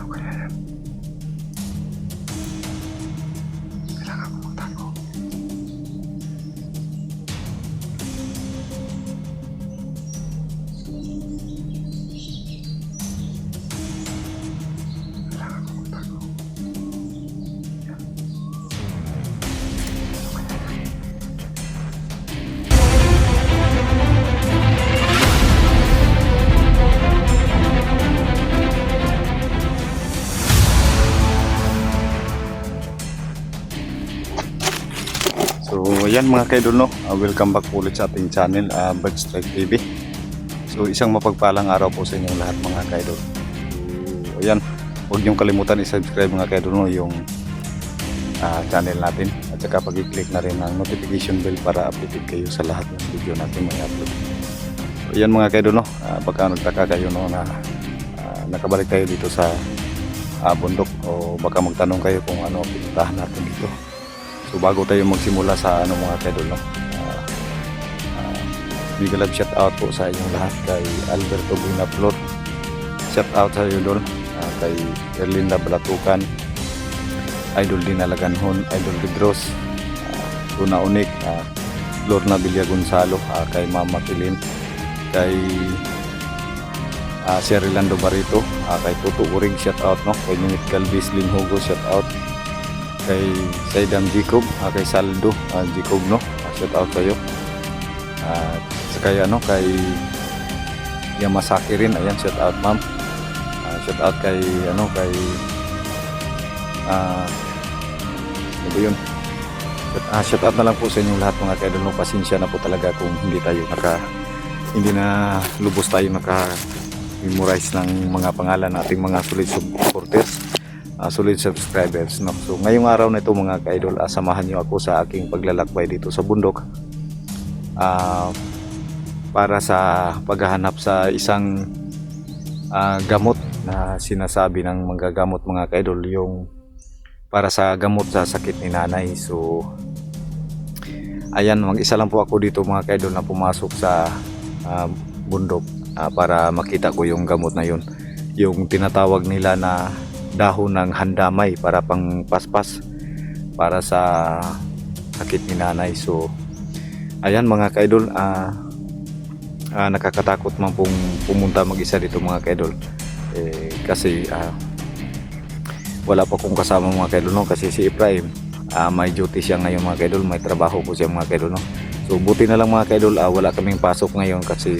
kaya yan? Kailangan ko magtago. Kailangan ko magtago. Yan. Ano kaya yan? So ayan mga kaidol, no? Welcome back ulit sa ating channel, Bird Strike TV. So isang mapagpalang araw po sa inyong lahat mga kaidol. So ayan, huwag niyong kalimutan i-subscribe mga kaidol, no, yung channel natin. At saka pag-i-click na rin ang notification bell para updated kayo sa lahat ng video natin mga upload. So ayan mga kaidol, no? Baka nagtaka kayo, no, na nakabalik tayo dito sa bundok, o baka magtanong kayo kung ano ang pinuntahan natin dito. So bago tayo magsimula sa mga kaidol, no, big love shout out po sa inyong lahat kay Alberto Buenaflor, shout out sa iyo doon, kay Erlinda Balatukan, Idol Dina Laganhon, Idol Pedros, Luna Unik, Lorna Villa Gonzalo, kay Mama Kilin, kay Sir Rolando Barito, kay Tuto Urig, shout out, no, kay Minit Galvis Lin Hugo, shout out, kay Saidam Jacob, kay Saldo Jacob, no, shout out sa iyo. Sa kay kay Yamasaki rin, ayan, shout out ma'am. Shout out kay kay ano yun? Shout out na lang po sa inyong lahat mga kaidol, no. Pasensya na po talaga kung hindi na lubos tayo memorize ng mga pangalan nating mga solid supporters, solid subscribers, no. So ngayong araw na ito mga kaidol, samahan niyo ako sa aking paglalakbay dito sa bundok, para sa paghahanap sa isang gamot na sinasabi ng manggagamot mga kaidol, yung para sa gamot sa sakit ni nanay. So ayan, mag-isa lang po ako dito mga kaidol na pumasok sa bundok, para makita ko yung gamot na yun, yung tinatawag nila na dahon ng handamay, para pang paspas para sa sakit ni nanay. So ayan mga kaidol, nakakatakot man pong pumunta mag-isa dito mga kaidol, kasi wala pa kong kasama mga kaidol, no, kasi si Efraim may duty siya ngayon mga kaidol, may trabaho po siya mga kaidol, no. So buti na lang mga kaidol, wala kaming pasok ngayon kasi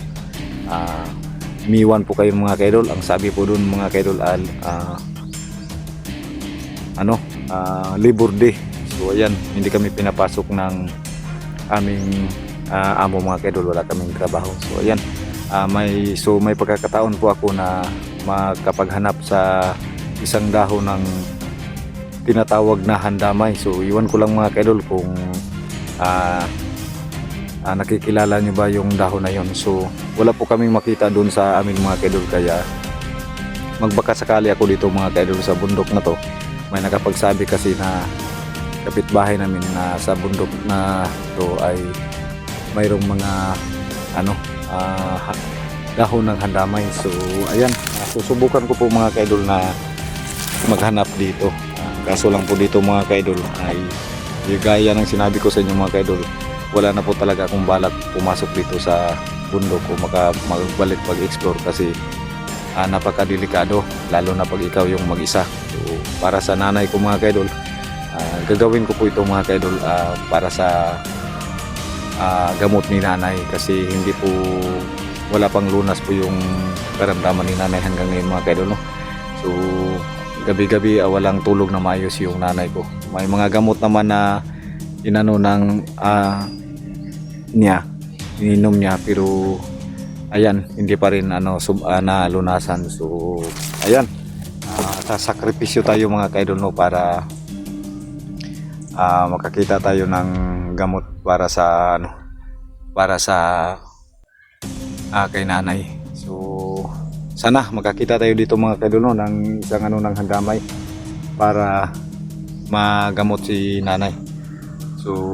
miwan po kayo mga kaidol. Ang sabi po dun mga kaidol, Labor Day. So ayan, hindi kami pinapasok ng aming amo mga kaidol, wala kaming trabaho. So ayan, may pagkakataon po ako na makapaghanap sa isang dahon ng tinatawag na handamay. So iwan ko lang mga kaidol kung nakikilala nyo ba yung dahon na yon. So wala po kaming makita doon sa amin mga kaidol, kaya magbaka sakali ako dito mga kaidol sa bundok na to. May nakapagsabi kasi na kapitbahay namin na sa bundok na to ay mayroong mga dahon ng handamay. So ayan, susubukan ko po mga kaidol na maghanap dito. Kaso lang po dito mga kaidol ay gaya ng sinabi ko sa inyo mga kaidol, wala na po talaga akong balak pumasok dito sa bundok o magbalik pag-explore, kasi napakadelikado, lalo na pag ikaw yung mag-isa. So para sa nanay ko mga kaidol, gagawin ko po ito mga kaidol, para sa gamot ni nanay, kasi hindi po, wala pang lunas po yung karamdaman ni nanay hanggang ngayon mga kaidol, no. So gabi-gabi walang tulog na maayos yung nanay ko. May mga gamot naman na ininom niya, pero ayan, hindi pa rin nalunasan. So ayan, sasakripisyo tayo mga kaidol, no, para makakita tayo ng gamot para sa kay nanay. So sana makakita tayo dito mga kaidol, no, ng isang ng handamay para magamot si nanay. So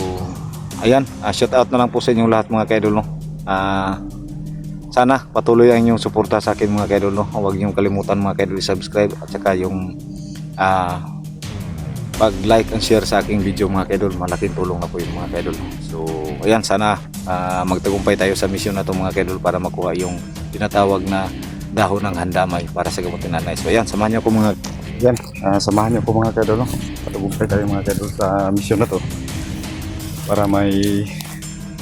ayan, shout out na lang po sa inyong lahat mga kaidol, no. sana patuloy ang inyong suporta sa akin mga kaidol, no? Huwag niyong kalimutan mga kaidol i-subscribe at saka yung pag-like and share sa aking video mga kaidol. Malaking tulong na po yung mga kaidol. So ayan, sana magtagumpay tayo sa mission na to mga kaidol para makuha yung tinatawag na dahon ng handamay para sa gamot ni nanay. So ayan, samahan niyo ko mga samahan niyo ko mga kaidol, no? Patagumpay tayo mga kaidol sa mission na to para may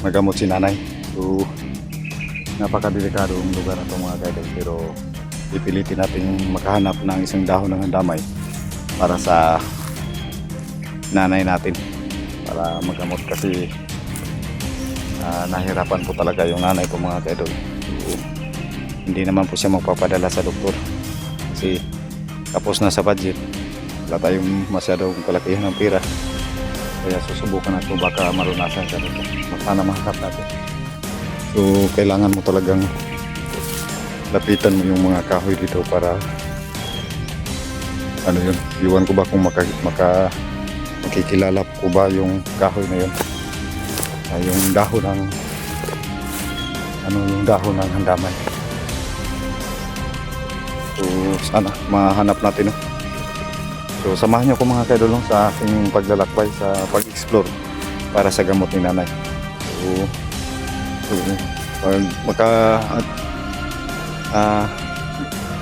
magamot si nanay. So napakadelikadong lugar na to mga kaidol, pero pipilitin natin makahanap ng isang dahon ng handamay para sa nanay natin para magamot kasi nahirapan po talaga yung nanay ko mga kaidol. So, hindi naman po siya magpapadala sa doktor kasi tapos na sa budget, wala tayong masyadong kalakihan ng pera, kaya susubukan natin baka marunasan siya dito. Sana mahakap natin. So kailangan mo talagang lapitan mo yung mga kahoy dito para ano yun, iwan ko ba kung makikilala ko ba yung kahoy na yun, yung dahon ng yung dahon ng handamay. So sana mahanap natin, no? So samahan niyo ko mga kaidol, no, sa aking paglalakbay sa pag-explore para sa gamot ni nanay. So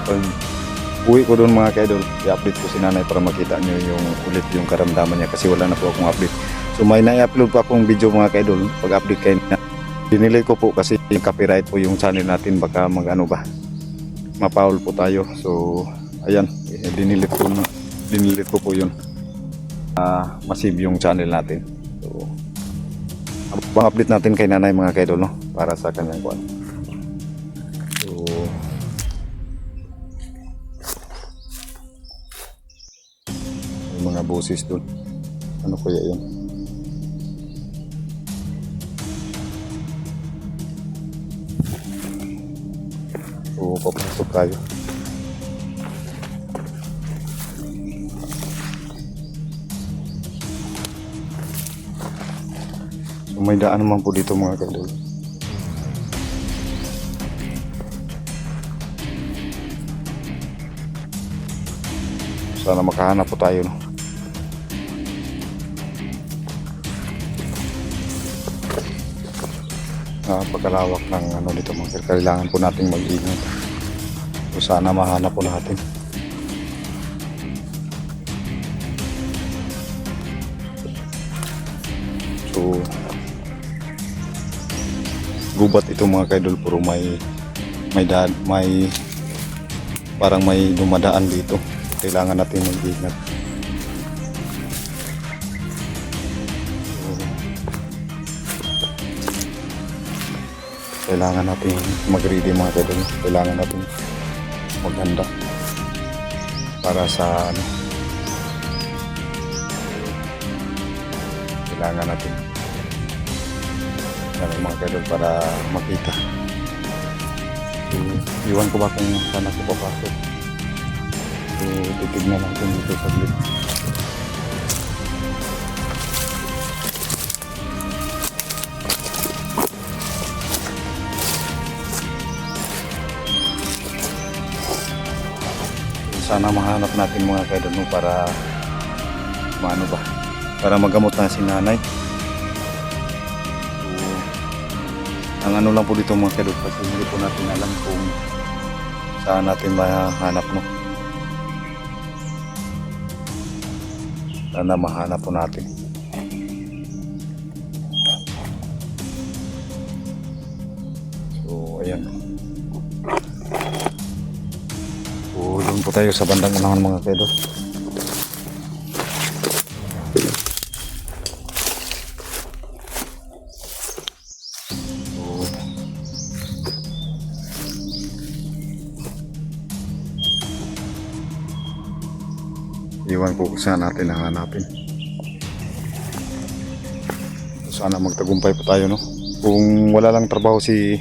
pag uwi ko doon mga kaidol, i-update ko si nanay para makita nyo yung ulit yung karamdaman niya kasi wala na po akong update. So may na-upload pa akong video mga kaidol, pag-update kayo na dinelete ko po kasi yung copyright po yung channel natin, baka mapaul po tayo. So ayan, dinelete ko po yun, masib yung channel natin. So update natin kay nanay mga kaidol, no, para sa kanyang kuwan. So may mga boses doon, ano kaya yun? So papasok tayo. So may daan naman po dito mga kaidol. Sana makahanap po tayo, no? Pagkalawak ng dito mga kaidol, kailangan po nating mag-ingat. So sana mahanap po natin. So gubat ito mga kaidol, puro may parang may dumadaan dito. Kailangan natin mag-ingat. Kailangan natin mag-ready mga kaidol. Kailangan natin maghanda para sa kailangan natin mga kaidol para makita. So, iwan ko ba kung saan ako papasok. So titignan natin dito sa glit. Sana mahanap natin mga kaidol, no, para para magamot na si nanay. So ang lang po dito mga kaidol, kasi hindi po natin alam kung saan natin mahanap, no. Sana mahanap po natin. So ayan. So doon po tayo sa bandang unahan mga kaidol. Iwan ko saan natin hahanapin. Sana magtagumpay po tayo, no. Kung wala lang trabaho si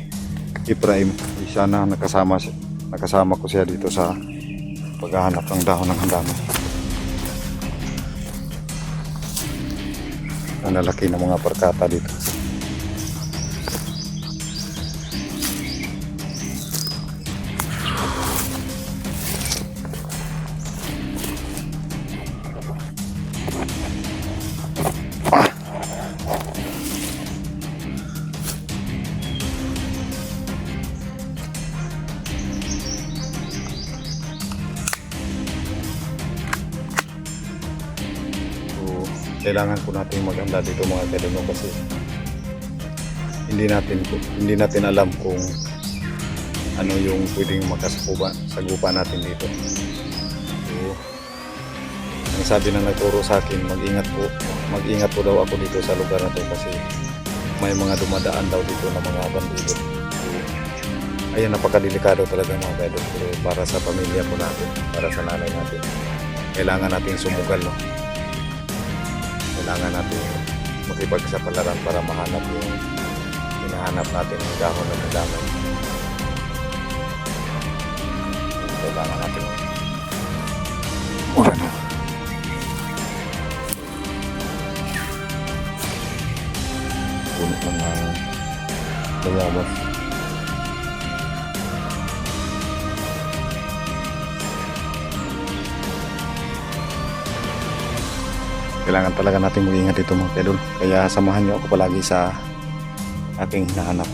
Efraim, sana nakasama ko siya dito sa paghahanap ng dahon ng handamay. Ang lalaki ng mga perkata dito. kailangan po natin maghanda dito mga kaidol kasi hindi natin alam kung ano yung pwedeng sagupa natin dito. So, ang sabi na nagturo sa akin, mag-ingat po daw ako dito sa lugar na to kasi may mga dumadaan daw dito na mga bandido. So, ayun, napakadelikado talaga mga kaidol, pero para sa pamilya po natin, para sa nanay natin, kailangan natin sumugal, no? Kailangan natin makipagsapalaran para mahanap yung hinahanap natin ng dahon na nadamay. Kailangan natin mura na. Punit ng mga lumabas. Kailangan talaga natin mag-ingat dito mga kaidol. Kaya samahan niyo ako palagi sa aking hinahanap.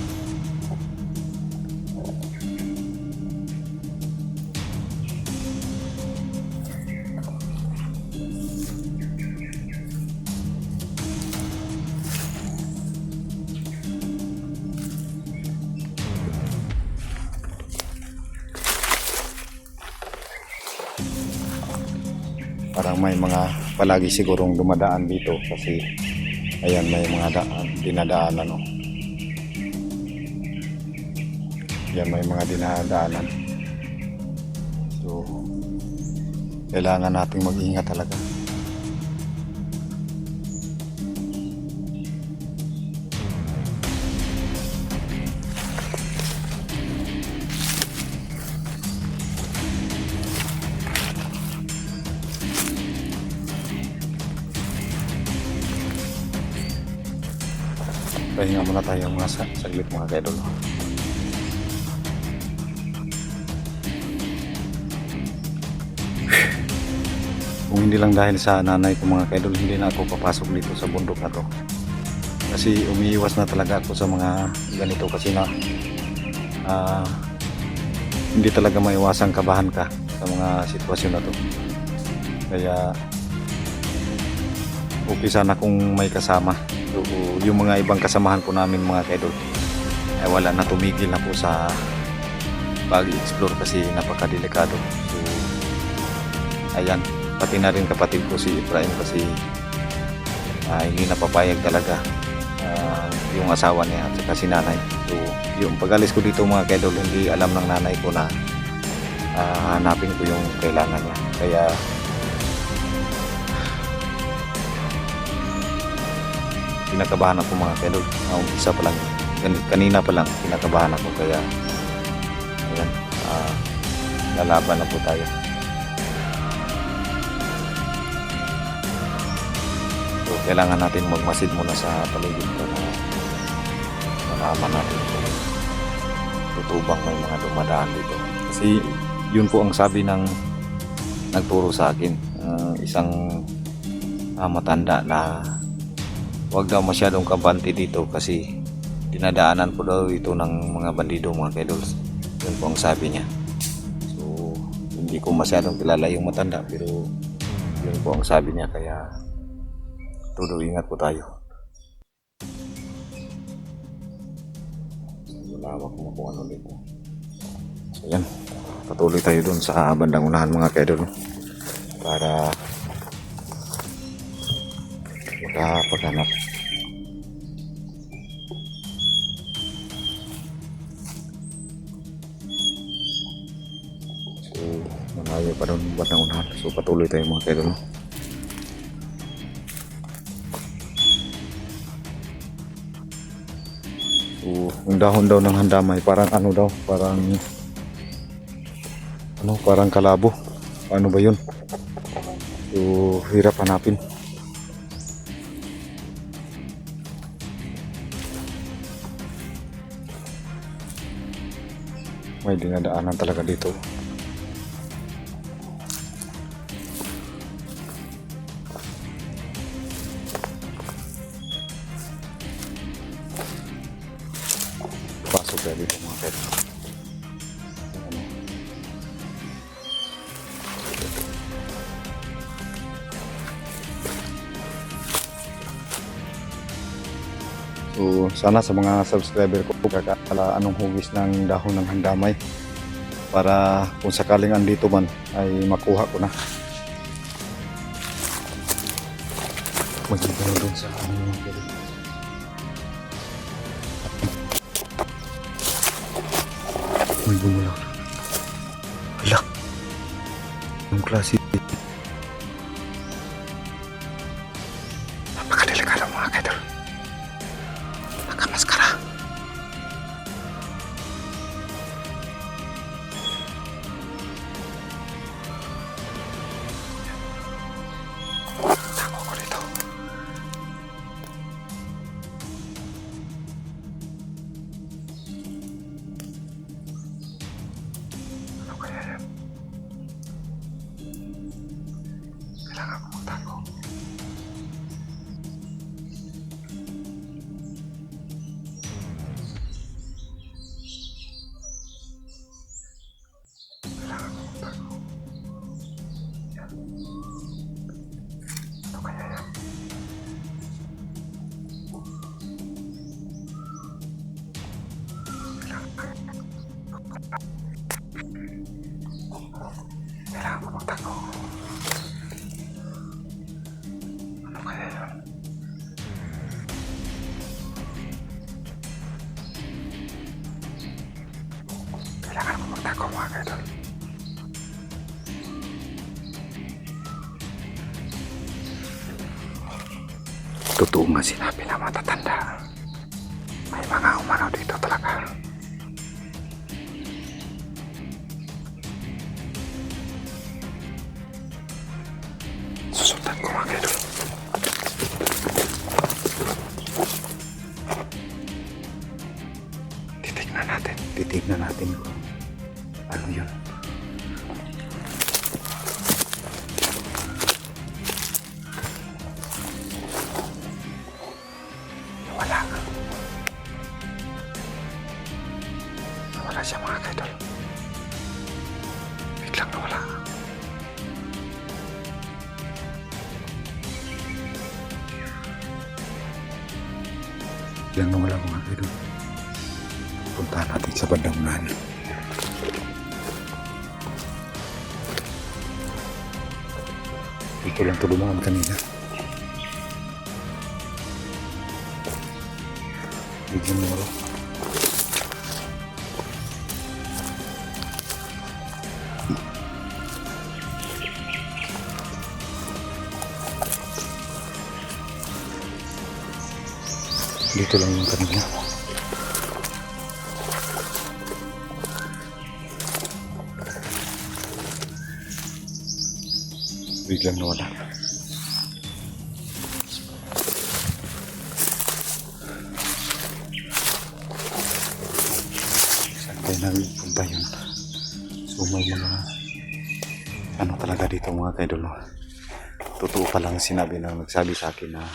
Parang may mga palagi sigurong dumadaan dito kasi ayan, may mga dinadaanan, no? Yan, may mga dinadaanan. So kailangan nating mag-ingat talaga. Pahinga muna tayo mga saglit mga kaidol. Kung hindi lang dahil sa nanay ko mga kaidol, hindi na ako papasok dito sa bundok na to. Kasi umiiwas na talaga ako sa mga ganito kasi na hindi talaga maiwasang kabahan ka sa mga sitwasyon na to. Kaya okay sana kung may kasama. So, yung mga ibang kasamahan po namin mga kaidol ay wala na, tumigil na po sa pag-explore kasi napakadelikado. So ayan, pati na rin kapatid ko si Efraim kasi hindi napapayag talaga yung asawa niya at saka si nanay. So yung pag-alis ko dito mga kaidol, hindi alam ng nanay ko na hanapin ko yung kailangan niya. Kaya kinakabahan ako mga kaidol. Umpisa pa lang, kanina pa lang kinakabahan ako. Kaya ayan, lalaban na po tayo. So kailangan natin magmasid muna sa paligid para malaman natin kung tutubang may mga dumadaan dito. Kasi yun po ang sabi ng nagturo sa akin, isang matanda, na huwag daw masyadong kabante dito kasi dinadaanan po daw ito ng mga bandido mga kaidol. Yun po ang sabi niya. So hindi ko masyadong kilala yung matanda, pero yun po ang sabi niya. Kaya todo ingat po tayo. Malawak mo kung ano dito. So yan, patuloy tayo dun sa bandang unahan mga kaidol para makapaghanap. So malayo pa dun bandang unahan. So patuloy tayo mga kaidol. So yung dahon daw ng handamay parang ano daw, parang kalabo. Ano ba yun? So hirap hanapin. May dinadaanan talaga dito. Pasok tayo dito mga kaidol. So sana sa mga subscriber ko kakala anong hugis ng dahon ng handamay para kung sakaling andito man ay makuha ko na. Magiging doon sa ano yung pilit. May bumulaw. Hala! Yung klase. Napakadelikado mga kaidol. Nakamaskara. Tako ko dito. Ano kaya yan? Kailangan ko magtago. Kailangan ko magtago. Yan. Ano kaya yan? Kailangan ko magtago. Ano kaya yan? Kailangan ko magtago mga kaidol. Totoo nga sinabi ng matatanda. May mga umano dito talaga. Susundan ko mga kaidol. Titignan natin kung ano yun. Wala. Wala siya mga kaidol. Biglang nawala. Biglang nawala mga kaidol. Puntahan natin sa bandang unahan. Dito lang ito dumaan kanina. Biglang nawala. Dito lang yung kanina. Biglang nawala. Saan tayo nagpunta yun? So may mga ano talaga dito mga kaidol. Totoo pa lang sinabi ng nagsabi sa akin na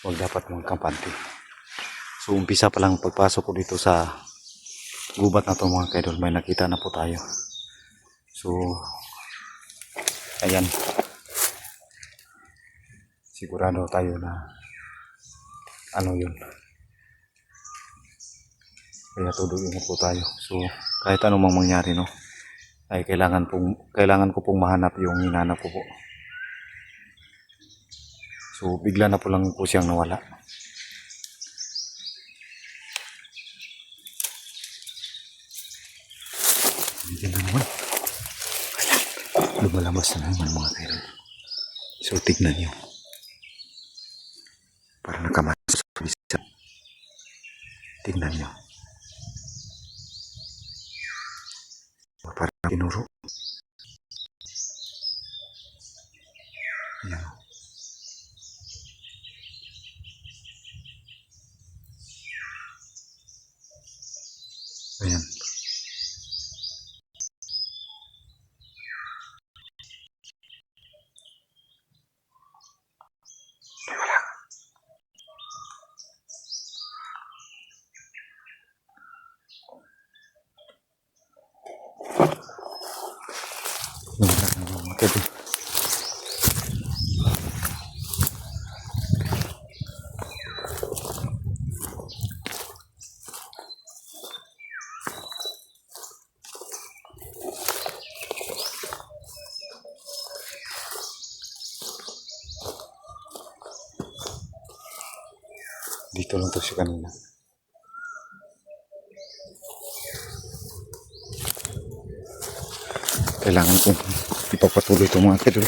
huwag dapat magkampante. So umpisa pa lang pagpasok ko dito sa gubat na to mga kaidol, may nakita na po tayo. So ayan, sigurado tayo na ano yun, kaya todo ingat po tayo. So kahit anong mangyari no, ay kailangan ko pong mahanap yung hinanap ko po. So bigla na po lang po siyang nawala. Bigyan na naman. Lumalabas na naman mga kaidol. So tignan nyo. Para nakamasok sa bisa. Tignan nyo. Para tinuro. Ayan. Ayan. Dito lang to siya kanina. Kailangan kong ipagpatuloy ito mga kaidol.